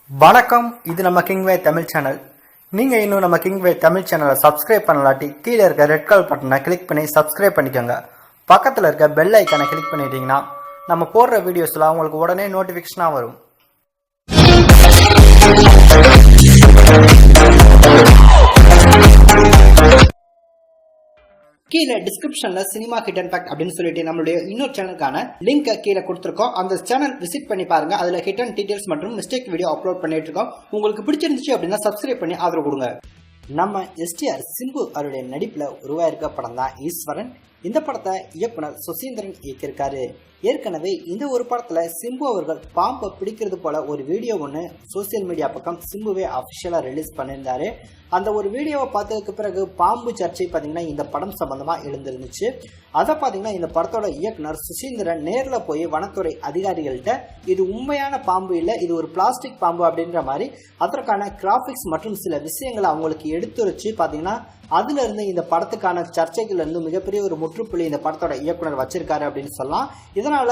வணக்கம். இது நம்ம கிங்வே தமிழ் சேனல். நீங்கள் இன்னும் நம்ம கிங்வே தமிழ் சேனலை சப்ஸ்கிரைப் பண்ணலாட்டி கீழே இருக்க ரெட் கலர் பட்டனை கிளிக் பண்ணி சப்ஸ்கிரைப் பண்ணிக்கோங்க. பக்கத்தில் இருக்க பெல் ஐக்கானை கிளிக் பண்ணிட்டீங்கன்னா நம்ம போடுற வீடியோஸ்லாம் உங்களுக்கு உடனே நோட்டிஃபிகேஷனாக வரும். கீழே டிஸ்கிரிப்ஷன்ல சினிமா ஹிடன் ஃபேக்ட் அப்படின்னு சொல்லிட்டு நம்மளுடைய இன்னொரு சேனலுக்கான லிங்க் கீழே கொடுத்துருக்கோம். அந்த சேனல் விசிட் பண்ணி பாருங்க. அதுல ஹிடன் டீடைல்ஸ் மற்றும் மிஸ்டேக் வீடியோ அப்லோட் பண்ணிட்டு இருக்கோம். உங்களுக்கு பிடிச்சிருந்துச்சு அப்படின்னா சப்ஸ்கிரைப் பண்ணி ஆதரவு கொடுங்க. நம்ம எஸ்டிஆர் சிம்பு அவருடைய நடிப்புல உருவாயிருக்க படம் தான் ஈஸ்வரன். இந்த படத்தை இயக்குனர் சுசீந்திரன் இயக்கியிருக்காரு. ஏற்கனவே இந்த ஒரு படத்துல சிம்பு அவர்கள் பாம்பை பிடிக்கிறது போல ஒரு வீடியோ ஒன்று சோசியல் மீடியா பக்கம் சிம்புவே அஃபிஷியலா ரிலீஸ் பண்ணியிருந்தாரு. அந்த ஒரு வீடியோவை பார்த்ததுக்கு பிறகு பாம்பு சர்ச்சை பார்த்தீங்கன்னா இந்த படம் சம்பந்தமா எழுந்திருந்துச்சு. அதை பார்த்தீங்கன்னா இந்த படத்தோட இயக்குனர் சுசீந்திரன் நேரில் போய் வனத்துறை அதிகாரிகள்கிட்ட இது உண்மையான பாம்பு இல்லை, இது ஒரு பிளாஸ்டிக் பாம்பு அப்படின்ற மாதிரி அதற்கான கிராபிக்ஸ் மற்றும் சில விஷயங்களை அவங்களுக்கு எடுத்துரைச்சு பார்த்தீங்கன்னா அதுல இருந்து இந்த படத்துக்கான சர்ச்சைகள் இருந்து மிகப்பெரிய ஒரு முற்றுப்புள்ளி இந்த படத்தோட இயக்குனர் வச்சிருக்காரு அப்படின்னு சொல்லலாம். இதனால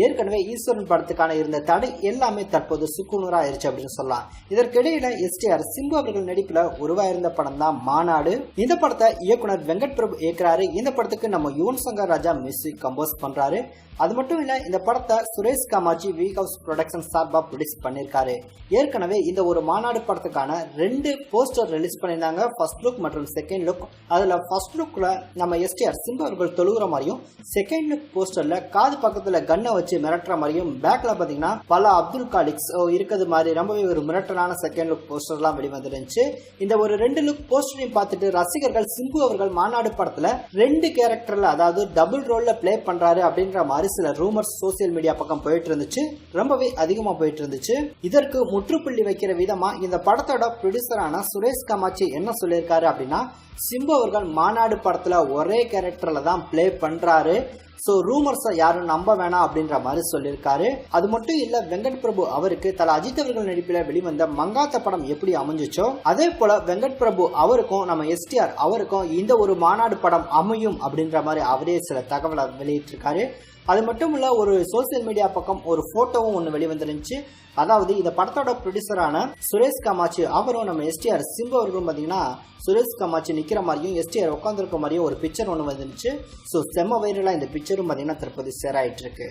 ஏற்கனவே ஈஸ்வரன் படத்துக்கான இருந்த தடை எல்லாமே தற்போது சுக்குநூறா ஆயிருச்சு அப்படின்னு சொல்லலாம். இதற்கிடையில எஸ்டிஆர் சிம்பு அவர்கள் நடிப்புல உருவாயிருந்த படம் தான் மாநாடு. இந்த படத்தை இயக்குனர் வெங்கட் பிரபு இயக்குறாரு. இந்த படத்துக்கு நம்ம யுவன் சங்கர் ராஜா மியூசிக் கம்போஸ் பண்றாரு. அது மட்டும் இல்ல, இந்த படத்தை Suresh Kamatchi V House production சார்பா ப்ரொடியூஸ் பண்ணிருக்காரு. ஏற்கனவே இந்த ஒரு மாநாடு படத்துக்கான 2 போஸ்டர் ரிலீஸ் பண்ணியிருந்தாங்க, ஃபர்ஸ்ட் லுக் மற்றும் செகண்ட் லுக். அதுல ஃபர்ஸ்ட் லுக்ல நம்ம எஸ்டிஆர் சிம்பு அவர்கள் தொழுகிற மாதிரியும், செகண்ட் லுக் போஸ்டர்ல காது பக்கத்துல கன்னை வச்சு மிரட்டுற மாதிரியும், பேக்ல பாத்தீங்கன்னா பல அப்துல் காலிக்ஸ் இருக்கிறது மாதிரி ரொம்பவே ஒரு மிரட்டலான செகண்ட் லுக் போஸ்டர் எல்லாம் வெளிவந்துருந்துச்சு. இந்த ஒரு 2 லுக் போஸ்டரையும் பார்த்துட்டு ரசிகர்கள் சிம்பு அவர்கள் மாநாடு படத்துல 2 கேரக்டர்ல அதாவது டபுள் ரோல்ல பிளே பண்றாரு அப்படின்ற மாதிரி சில ரூமர்ஸ் சோசியல் மீடியா பக்கம் போயிட்டு இருந்துச்சு. ரொம்பவே அதிகமா போயிட்டு இருந்துச்சு. இதற்கு முற்றுப்புள்ளி வைக்கிற விதமா இந்த படத்தோட ப்ரொடியூசரான சுரேஷ் காமாட்சி என்ன சொல்லியிருக்காரு அப்படின்னா, சிம்பு அவர்கள் மாநாடு படத்துல ஒரே கேரக்டர்ல தான் பிளே பண்றாரு, சோ ரூமர்ஸை யாரும் நம்ப வேணாம் அப்படின்ற மாதிரி சொல்லியிருக்காரு. அது மட்டும் இல்ல, வெங்கட் பிரபு அவருக்கு தல அஜித் அவர்கள் நடிப்பில வெளிவந்த மங்காத்த படம் எப்படி அமைஞ்சிச்சோ அதே போல வெங்கட் பிரபு அவருக்கும் நம்ம எஸ்டிஆர் அவருக்கும் இந்த ஒரு மாநாடு படம் அமையும் அப்படின்ற மாதிரி அவரே சில தகவலை வெளியிட்டிருக்காரு. அது மட்டும் இல்ல, ஒரு சோசியல் மீடியா பக்கம் ஒரு போட்டோவும் ஒன்று வெளிவந்துருந்துச்சு. அதாவது இந்த படத்தோட ப்ரொடியூசரான சுரேஷ் காமாட்சி அவரும் நம்ம எஸ்டிஆர் சிம்பு அவர்களும் பார்த்தீங்கன்னா சுரேஷ் காமாட்சி நிற்கிற மாதிரியும் எஸ்டிஆர் உட்காந்துருக்க மாதிரியும் ஒரு பிக்சர் ஒன்று வந்துருந்துச்சு. ஸோ செம்ம வைரலாக இந்த பிக்சரும் பார்த்தீங்கன்னா தற்போது ஷேர் ஆயிட்டு இருக்கு.